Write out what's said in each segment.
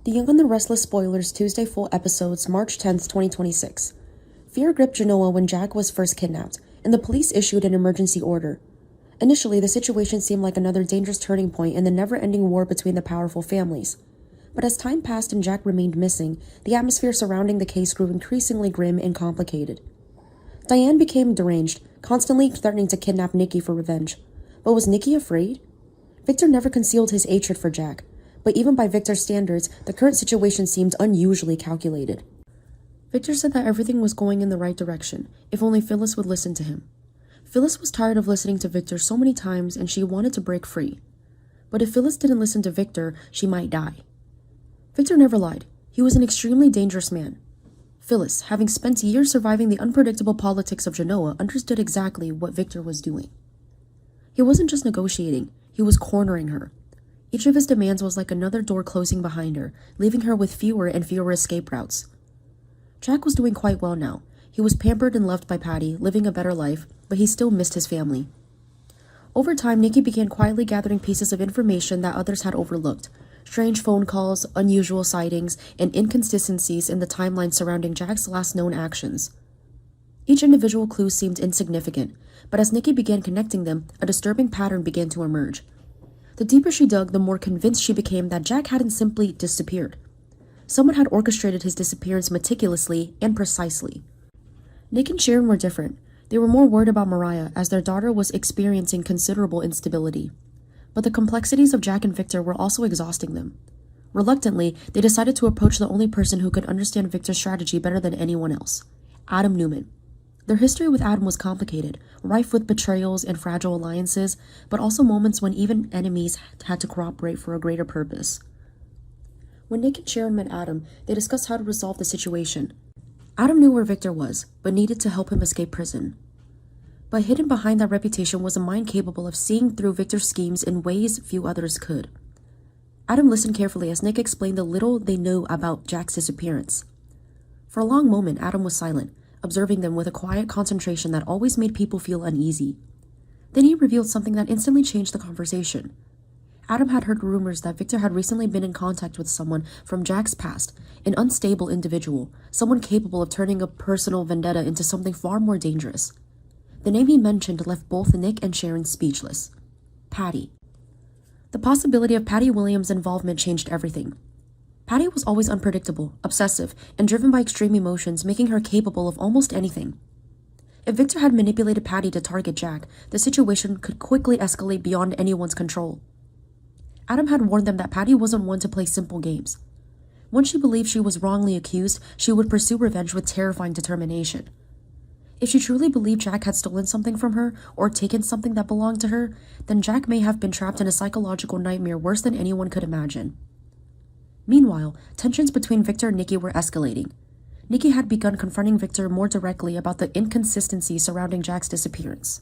The Young and the Restless spoilers Tuesday full episodes March 10th, 2026. Fear gripped Genoa when Jack was first kidnapped, and the police issued an emergency order. Initially, the situation seemed like another dangerous turning point in the never-ending war between the powerful families. But as time passed and Jack remained missing, the atmosphere surrounding the case grew increasingly grim and complicated. Diane became deranged, constantly threatening to kidnap Nikki for revenge. But was Nikki afraid? Victor never concealed his hatred for Jack, but even by Victor's standards, the current situation seemed unusually calculated. Victor said that everything was going in the right direction, if only Phyllis would listen to him. Phyllis was tired of listening to Victor so many times and she wanted to break free. But if Phyllis didn't listen to Victor, she might die. Victor never lied. He was an extremely dangerous man. Phyllis, having spent years surviving the unpredictable politics of Genoa, understood exactly what Victor was doing. He wasn't just negotiating, he was cornering her. Each of his demands was like another door closing behind her, leaving her with fewer and fewer escape routes. Jack was doing quite well now. He was pampered and loved by Patty, living a better life, but he still missed his family. Over time, Nikki began quietly gathering pieces of information that others had overlooked. Strange phone calls, unusual sightings, and inconsistencies in the timeline surrounding Jack's last known actions. Each individual clue seemed insignificant, but as Nikki began connecting them, a disturbing pattern began to emerge. The deeper she dug, the more convinced she became that Jack hadn't simply disappeared. Someone had orchestrated his disappearance meticulously and precisely. Nick and Sharon were different. They were more worried about Mariah, as their daughter was experiencing considerable instability. But the complexities of Jack and Victor were also exhausting them. Reluctantly, they decided to approach the only person who could understand Victor's strategy better than anyone else, Adam Newman. Their history with Adam was complicated, rife with betrayals and fragile alliances, but also moments when even enemies had to cooperate for a greater purpose. When Nick and Sharon met Adam, they discussed how to resolve the situation. Adam knew where Victor was, but needed to help him escape prison. But hidden behind that reputation was a mind capable of seeing through Victor's schemes in ways few others could. Adam listened carefully as Nick explained the little they knew about Jack's disappearance. For a long moment, Adam was silent, observing them with a quiet concentration that always made people feel uneasy. Then he revealed something that instantly changed the conversation. Adam had heard rumors that Victor had recently been in contact with someone from Jack's past, an unstable individual, someone capable of turning a personal vendetta into something far more dangerous. The name he mentioned left both Nick and Sharon speechless. Patty. The possibility of Patty Williams' involvement changed everything. Patty was always unpredictable, obsessive, and driven by extreme emotions, making her capable of almost anything. If Victor had manipulated Patty to target Jack, the situation could quickly escalate beyond anyone's control. Adam had warned them that Patty wasn't one to play simple games. Once she believed she was wrongly accused, she would pursue revenge with terrifying determination. If she truly believed Jack had stolen something from her or taken something that belonged to her, then Jack may have been trapped in a psychological nightmare worse than anyone could imagine. Meanwhile, tensions between Victor and Nikki were escalating. Nikki had begun confronting Victor more directly about the inconsistencies surrounding Jack's disappearance.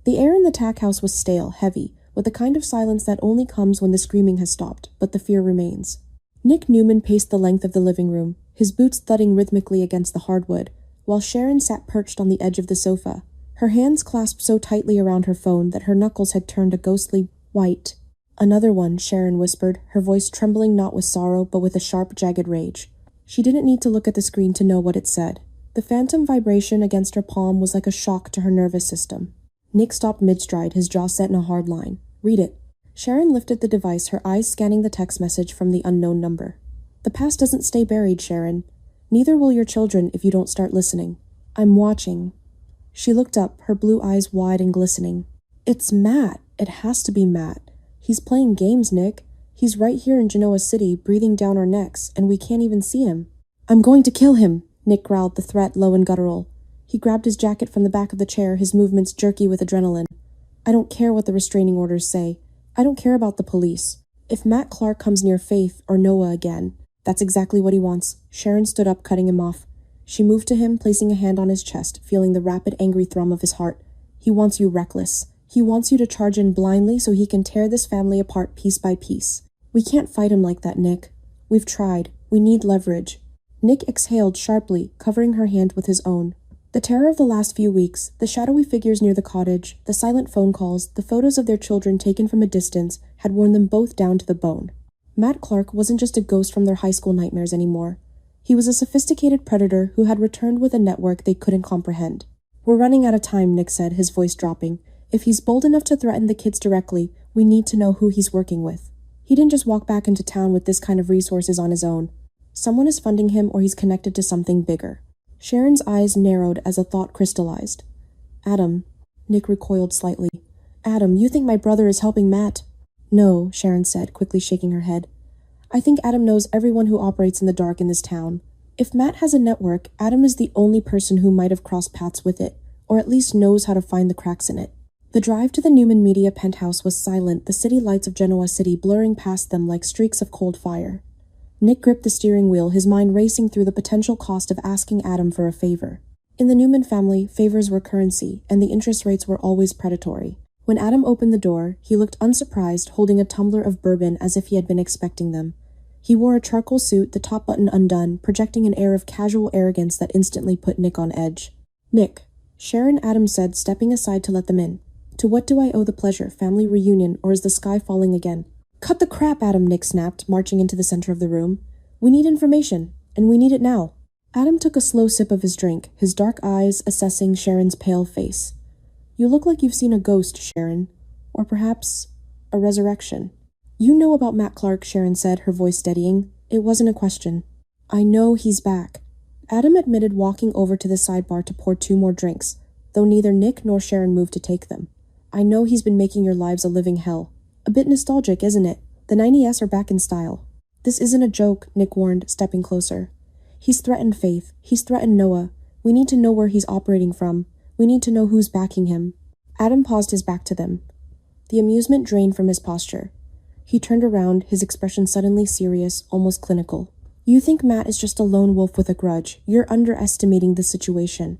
The air in the tack house was stale, heavy, with the kind of silence that only comes when the screaming has stopped, but the fear remains. Nick Newman paced the length of the living room, his boots thudding rhythmically against the hardwood, while Sharon sat perched on the edge of the sofa, her hands clasped so tightly around her phone that her knuckles had turned a ghostly white. "Another one," Sharon whispered, her voice trembling not with sorrow but with a sharp, jagged rage. She didn't need to look at the screen to know what it said. The phantom vibration against her palm was like a shock to her nervous system. Nick stopped mid-stride, his jaw set in a hard line. "Read it." Sharon lifted the device, her eyes scanning the text message from the unknown number. "The past doesn't stay buried, Sharon. Neither will your children if you don't start listening. I'm watching." She looked up, her blue eyes wide and glistening. "It's Matt. It has to be Matt. He's playing games, Nick. He's right here in Genoa City, breathing down our necks, and we can't even see him." "I'm going to kill him," Nick growled, the threat low and guttural. He grabbed his jacket from the back of the chair, his movements jerky with adrenaline. "I don't care what the restraining orders say. I don't care about the police. If Matt Clark comes near Faith or Noah again, that's exactly what he wants." Sharon stood up, cutting him off. She moved to him, placing a hand on his chest, feeling the rapid, angry thrum of his heart. "He wants you reckless. He wants you to charge in blindly so he can tear this family apart piece by piece. We can't fight him like that, Nick. We've tried. We need leverage." Nick exhaled sharply, covering her hand with his own. The terror of the last few weeks, the shadowy figures near the cottage, the silent phone calls, the photos of their children taken from a distance, had worn them both down to the bone. Matt Clark wasn't just a ghost from their high school nightmares anymore. He was a sophisticated predator who had returned with a network they couldn't comprehend. "We're running out of time," Nick said, his voice dropping. "If he's bold enough to threaten the kids directly, we need to know who he's working with. He didn't just walk back into town with this kind of resources on his own. Someone is funding him or he's connected to something bigger." Sharon's eyes narrowed as a thought crystallized. "Adam." Nick recoiled slightly. "Adam, you think my brother is helping Matt?" "No," Sharon said, quickly shaking her head. "I think Adam knows everyone who operates in the dark in this town. If Matt has a network, Adam is the only person who might have crossed paths with it, or at least knows how to find the cracks in it." The drive to the Newman Media penthouse was silent, the city lights of Genoa City blurring past them like streaks of cold fire. Nick gripped the steering wheel, his mind racing through the potential cost of asking Adam for a favor. In the Newman family, favors were currency, and the interest rates were always predatory. When Adam opened the door, he looked unsurprised, holding a tumbler of bourbon as if he had been expecting them. He wore a charcoal suit, the top button undone, projecting an air of casual arrogance that instantly put Nick on edge. "Nick," Sharon, Adam said, stepping aside to let them in. "To what do I owe the pleasure? Family reunion, or is the sky falling again?" "Cut the crap, Adam," Nick snapped, marching into the center of the room. "We need information, and we need it now." Adam took a slow sip of his drink, his dark eyes assessing Sharon's pale face. "You look like you've seen a ghost, Sharon. Or perhaps a resurrection." "You know about Matt Clark," Sharon said, her voice steadying. It wasn't a question. "I know he's back." Adam admitted, walking over to the sidebar to pour 2 more drinks, though neither Nick nor Sharon moved to take them. "I know he's been making your lives a living hell. A bit nostalgic, isn't it? The 90s are back in style." "This isn't a joke," Nick warned, stepping closer. "He's threatened Faith. He's threatened Noah. We need to know where he's operating from. We need to know who's backing him." Adam paused, his back to them. The amusement drained from his posture. He turned around, his expression suddenly serious, almost clinical. "You think Matt is just a lone wolf with a grudge. You're underestimating the situation.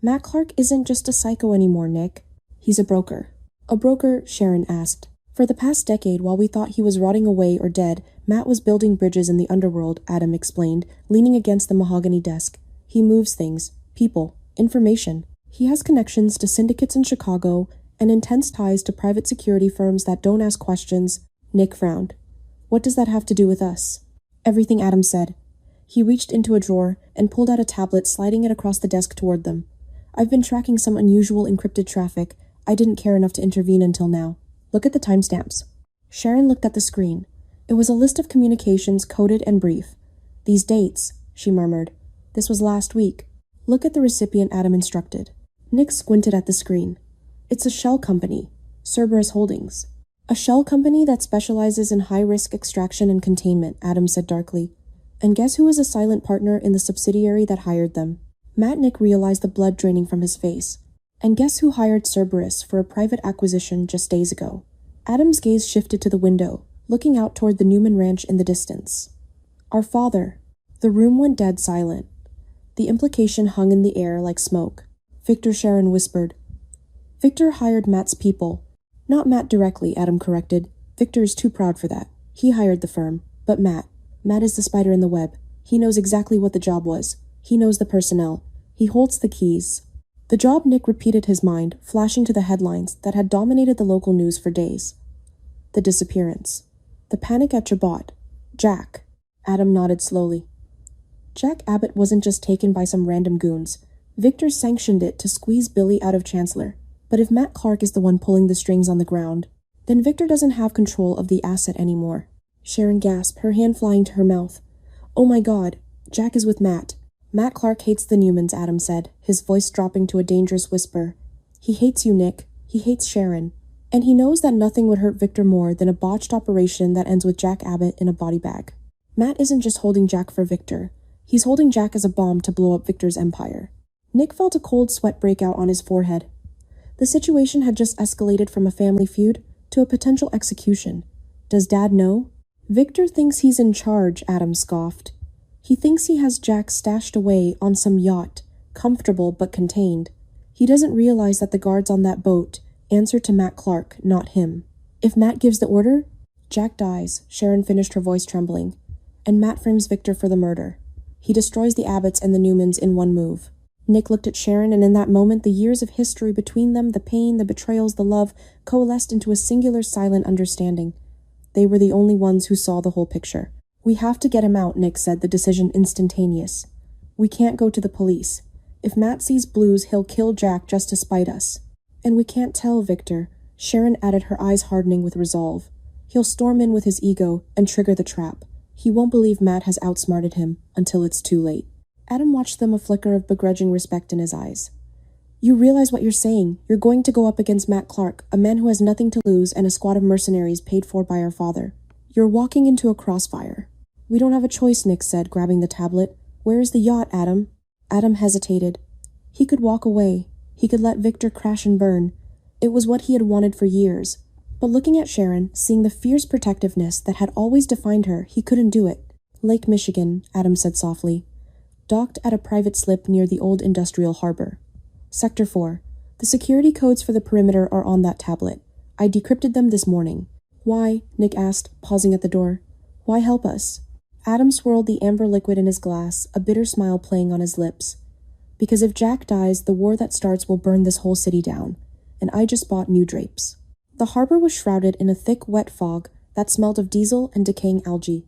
Matt Clark isn't just a psycho anymore, Nick. He's a broker." "A broker?" Sharon asked. "For the past decade, while we thought he was rotting away or dead, Matt was building bridges in the underworld," Adam explained, leaning against the mahogany desk. "He moves things, people, information. He has connections to syndicates in Chicago and intense ties to private security firms that don't ask questions." Nick frowned. "What does that have to do with us?" "Everything," Adam said. He reached into a drawer and pulled out a tablet, sliding it across the desk toward them. "I've been tracking some unusual encrypted traffic. I didn't care enough to intervene until now. Look at the timestamps." Sharon looked at the screen. It was a list of communications, coded and brief. "These dates," she murmured. "This was last week." "Look at the recipient," Adam instructed. Nick squinted at the screen. "It's a shell company, Cerberus Holdings." "A shell company that specializes in high-risk extraction and containment," Adam said darkly. "And guess who is a silent partner in the subsidiary that hired them?" Nick realized the blood draining from his face. "And guess who hired Cerberus for a private acquisition just days ago?" Adam's gaze shifted to the window, looking out toward the Newman Ranch in the distance. "Our father." The room went dead silent. The implication hung in the air like smoke. "Victor," Sharon whispered. "Victor hired Matt's people." "Not Matt directly," Adam corrected. "Victor is too proud for that. He hired the firm. But Matt is the spider in the web. He knows exactly what the job was. He knows the personnel. He holds the keys." The job, Nick repeated, his mind, flashing to the headlines that had dominated the local news for days. The disappearance. The panic at Chabot. Jack. Adam nodded slowly. Jack Abbott wasn't just taken by some random goons. Victor sanctioned it to squeeze Billy out of Chancellor. But if Matt Clark is the one pulling the strings on the ground, then Victor doesn't have control of the asset anymore. Sharon gasped, her hand flying to her mouth. "Oh my God, Jack is with Matt." "Matt Clark hates the Newmans," Adam said, his voice dropping to a dangerous whisper. "He hates you, Nick. He hates Sharon. And he knows that nothing would hurt Victor more than a botched operation that ends with Jack Abbott in a body bag. Matt isn't just holding Jack for Victor. He's holding Jack as a bomb to blow up Victor's empire." Nick felt a cold sweat break out on his forehead. The situation had just escalated from a family feud to a potential execution. Does Dad know? "Victor thinks he's in charge," Adam scoffed. "He thinks he has Jack stashed away on some yacht, comfortable but contained. He doesn't realize that the guards on that boat answer to Matt Clark, not him. If Matt gives the order, Jack dies," Sharon finished, her voice trembling. "And Matt frames Victor for the murder. He destroys the Abbotts and the Newmans in one move." Nick looked at Sharon, and in that moment the years of history between them, the pain, the betrayals, the love, coalesced into a singular silent understanding. They were the only ones who saw the whole picture. "We have to get him out," Nick said, the decision instantaneous. "We can't go to the police. If Matt sees blues, he'll kill Jack just to spite us." "And we can't tell, Victor," Sharon added, her eyes hardening with resolve. "He'll storm in with his ego and trigger the trap. He won't believe Matt has outsmarted him until it's too late." Adam watched them, a flicker of begrudging respect in his eyes. "You realize what you're saying. You're going to go up against Matt Clark, a man who has nothing to lose, and a squad of mercenaries paid for by our father. You're walking into a crossfire." "We don't have a choice," Nick said, grabbing the tablet. "Where is the yacht, Adam?" Adam hesitated. He could walk away. He could let Victor crash and burn. It was what he had wanted for years. But looking at Sharon, seeing the fierce protectiveness that had always defined her, he couldn't do it. "Lake Michigan," Adam said softly. "Docked at a private slip near the old industrial harbor. Sector 4. The security codes for the perimeter are on that tablet. I decrypted them this morning." "Why?" Nick asked, pausing at the door. "Why help us?" Adam swirled the amber liquid in his glass, a bitter smile playing on his lips. "Because if Jack dies, the war that starts will burn this whole city down. And I just bought new drapes." The harbor was shrouded in a thick, wet fog that smelled of diesel and decaying algae.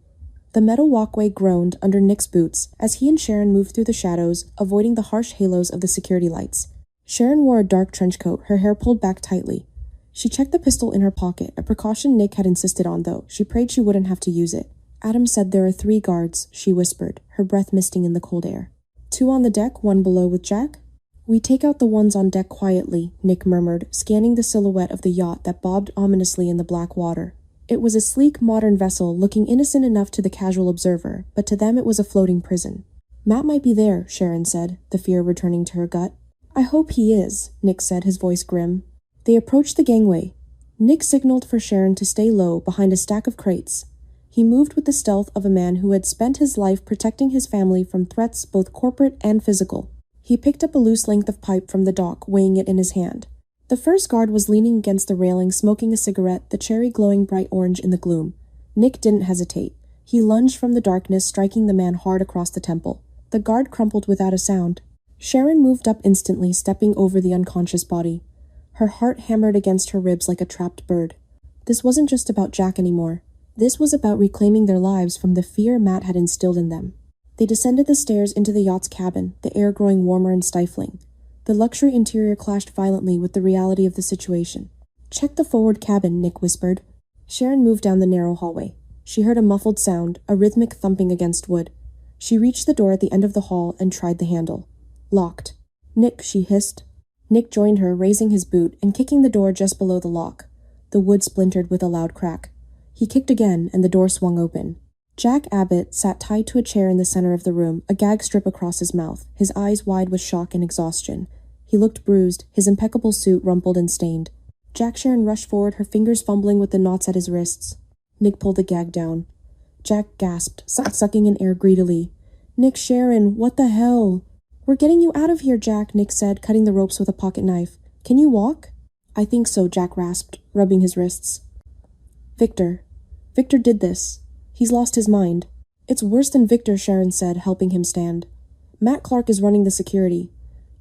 The metal walkway groaned under Nick's boots as he and Sharon moved through the shadows, avoiding the harsh halos of the security lights. Sharon wore a dark trench coat, her hair pulled back tightly. She checked the pistol in her pocket, a precaution Nick had insisted on, though. She prayed she wouldn't have to use it. "Adam said there are 3 guards," she whispered, her breath misting in the cold air. "2 on the deck, 1 below with Jack?" "We take out the ones on deck quietly," Nick murmured, scanning the silhouette of the yacht that bobbed ominously in the black water. It was a sleek, modern vessel, looking innocent enough to the casual observer, but to them it was a floating prison. "Matt might be there," Sharon said, the fear returning to her gut. "I hope he is," Nick said, his voice grim. They approached the gangway. Nick signaled for Sharon to stay low behind a stack of crates. He moved with the stealth of a man who had spent his life protecting his family from threats both corporate and physical. He picked up a loose length of pipe from the dock, weighing it in his hand. The first guard was leaning against the railing, smoking a cigarette, the cherry glowing bright orange in the gloom. Nick didn't hesitate. He lunged from the darkness, striking the man hard across the temple. The guard crumpled without a sound. Sharon moved up instantly, stepping over the unconscious body. Her heart hammered against her ribs like a trapped bird. This wasn't just about Jack anymore. This was about reclaiming their lives from the fear Matt had instilled in them. They descended the stairs into the yacht's cabin, the air growing warmer and stifling. The luxury interior clashed violently with the reality of the situation. "Check the forward cabin," Nick whispered. Sharon moved down the narrow hallway. She heard a muffled sound, a rhythmic thumping against wood. She reached the door at the end of the hall and tried the handle. Locked. "Nick," she hissed. Nick joined her, raising his boot and kicking the door just below the lock. The wood splintered with a loud crack. He kicked again, and the door swung open. Jack Abbott sat tied to a chair in the center of the room, a gag strip across his mouth, his eyes wide with shock and exhaustion. He looked bruised, his impeccable suit rumpled and stained. Sharon rushed forward, her fingers fumbling with the knots at his wrists. Nick pulled the gag down. Jack gasped, sucking in air greedily. "Nick, Sharon, what the hell?" "We're getting you out of here, Jack," Nick said, cutting the ropes with a pocket knife. "Can you walk?" "I think so," Jack rasped, rubbing his wrists. Victor did this. He's lost his mind." "It's worse than Victor," Sharon said, helping him stand. "Matt Clark is running the security.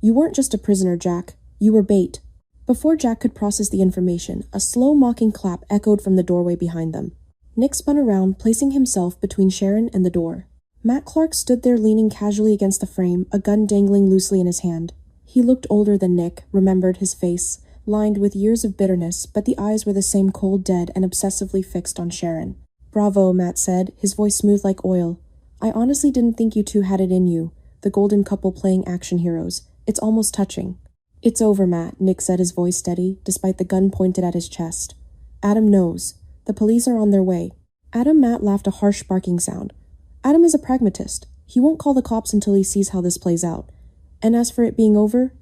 You weren't just a prisoner, Jack. You were bait." Before Jack could process the information, a slow, mocking clap echoed from the doorway behind them. Nick spun around, placing himself between Sharon and the door. Matt Clark stood there leaning casually against the frame, a gun dangling loosely in his hand. He looked older than Nick, remembered his face, lined with years of bitterness, but the eyes were the same cold dead and obsessively fixed on Sharon. "Bravo," Matt said, his voice smooth like oil. "I honestly didn't think you two had it in you, the golden couple playing action heroes. It's almost touching." "It's over, Matt," Nick said, his voice steady, despite the gun pointed at his chest. "Adam knows. The police are on their way." Matt laughed, a harsh barking sound. "Adam is a pragmatist. He won't call the cops until he sees how this plays out. And as for it being over,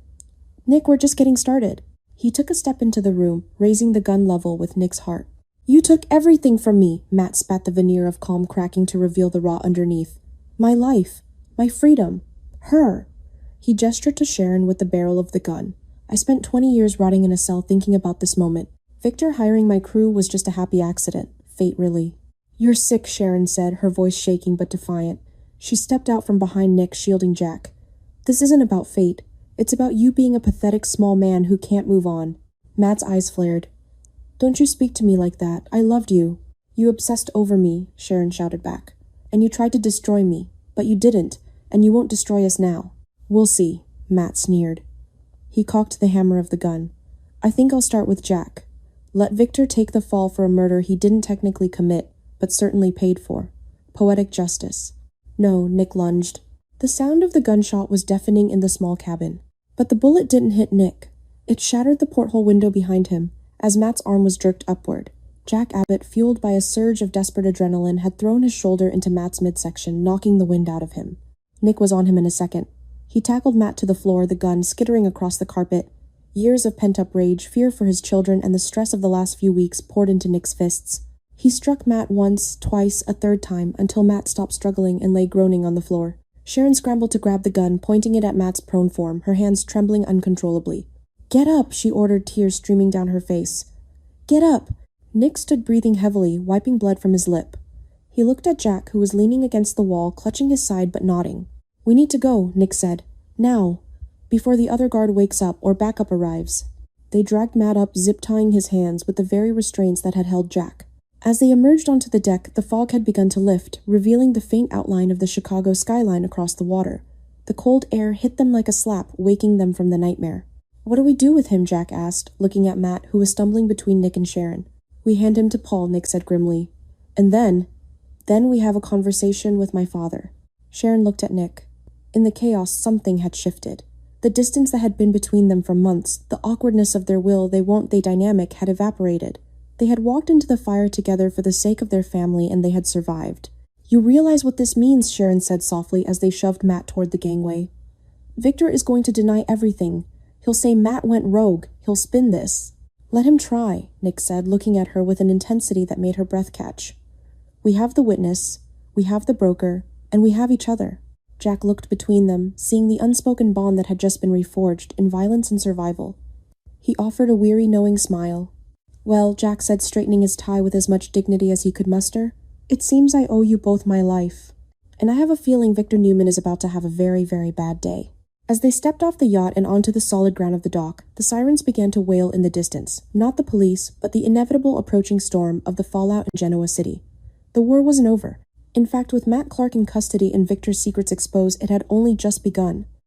Nick, we're just getting started." He took a step into the room, raising the gun level with Nick's heart. "You took everything from me," Matt spat, the veneer of calm cracking to reveal the raw underneath. "My life. My freedom. Her." He gestured to Sharon with the barrel of the gun. "I spent 20 years rotting in a cell thinking about this moment. Victor hiring my crew was just a happy accident. Fate, really." "You're sick," Sharon said, her voice shaking but defiant. She stepped out from behind Nick, shielding Jack. "This isn't about fate. It's about you being a pathetic small man who can't move on." Matt's eyes flared. "Don't you speak to me like that. I loved you." You obsessed over me, Sharon shouted back. And you tried to destroy me, but you didn't, and you won't destroy us now. We'll see, Matt sneered. He cocked the hammer of the gun. I think I'll start with Jack. Let Victor take the fall for a murder he didn't technically commit, but certainly paid for. Poetic justice. No, Nick lunged. The sound of the gunshot was deafening in the small cabin. But the bullet didn't hit Nick. It shattered the porthole window behind him, as Matt's arm was jerked upward. Jack Abbott, fueled by a surge of desperate adrenaline, had thrown his shoulder into Matt's midsection, knocking the wind out of him. Nick was on him in a second. He tackled Matt to the floor, the gun skittering across the carpet. Years of pent-up rage, fear for his children, and the stress of the last few weeks poured into Nick's fists. He struck Matt once, twice, a third time, until Matt stopped struggling and lay groaning on the floor. Sharon scrambled to grab the gun, pointing it at Matt's prone form, her hands trembling uncontrollably. Get up, she ordered, tears streaming down her face. Get up! Nick stood breathing heavily, wiping blood from his lip. He looked at Jack, who was leaning against the wall, clutching his side but nodding. We need to go, Nick said. Now. Before the other guard wakes up or backup arrives. They dragged Matt up, zip-tying his hands with the very restraints that had held Jack. As they emerged onto the deck, the fog had begun to lift, revealing the faint outline of the Chicago skyline across the water. The cold air hit them like a slap, waking them from the nightmare. What do we do with him? Jack asked, looking at Matt, who was stumbling between Nick and Sharon. We hand him to Paul, Nick said grimly. And then we have a conversation with my father. Sharon looked at Nick. In the chaos, something had shifted. The distance that had been between them for months, the awkwardness of their will they won't they dynamic had evaporated. They had walked into the fire together for the sake of their family, and they had survived. You realize what this means, Sharon said softly as they shoved Matt toward the gangway. Victor is going to deny everything. He'll say Matt went rogue. He'll spin this. Let him try, Nick said, looking at her with an intensity that made her breath catch. We have the witness, we have the broker, and we have each other. Jack looked between them, seeing the unspoken bond that had just been reforged in violence and survival. He offered a weary, knowing smile. Well, Jack said, straightening his tie with as much dignity as he could muster, it seems I owe you both my life. And I have a feeling Victor Newman is about to have a very, very bad day. As they stepped off the yacht and onto the solid ground of the dock, the sirens began to wail in the distance, not the police, but the inevitable approaching storm of the fallout in Genoa City. The war wasn't over. In fact, with Matt Clark in custody and Victor's secrets exposed, it had only just begun.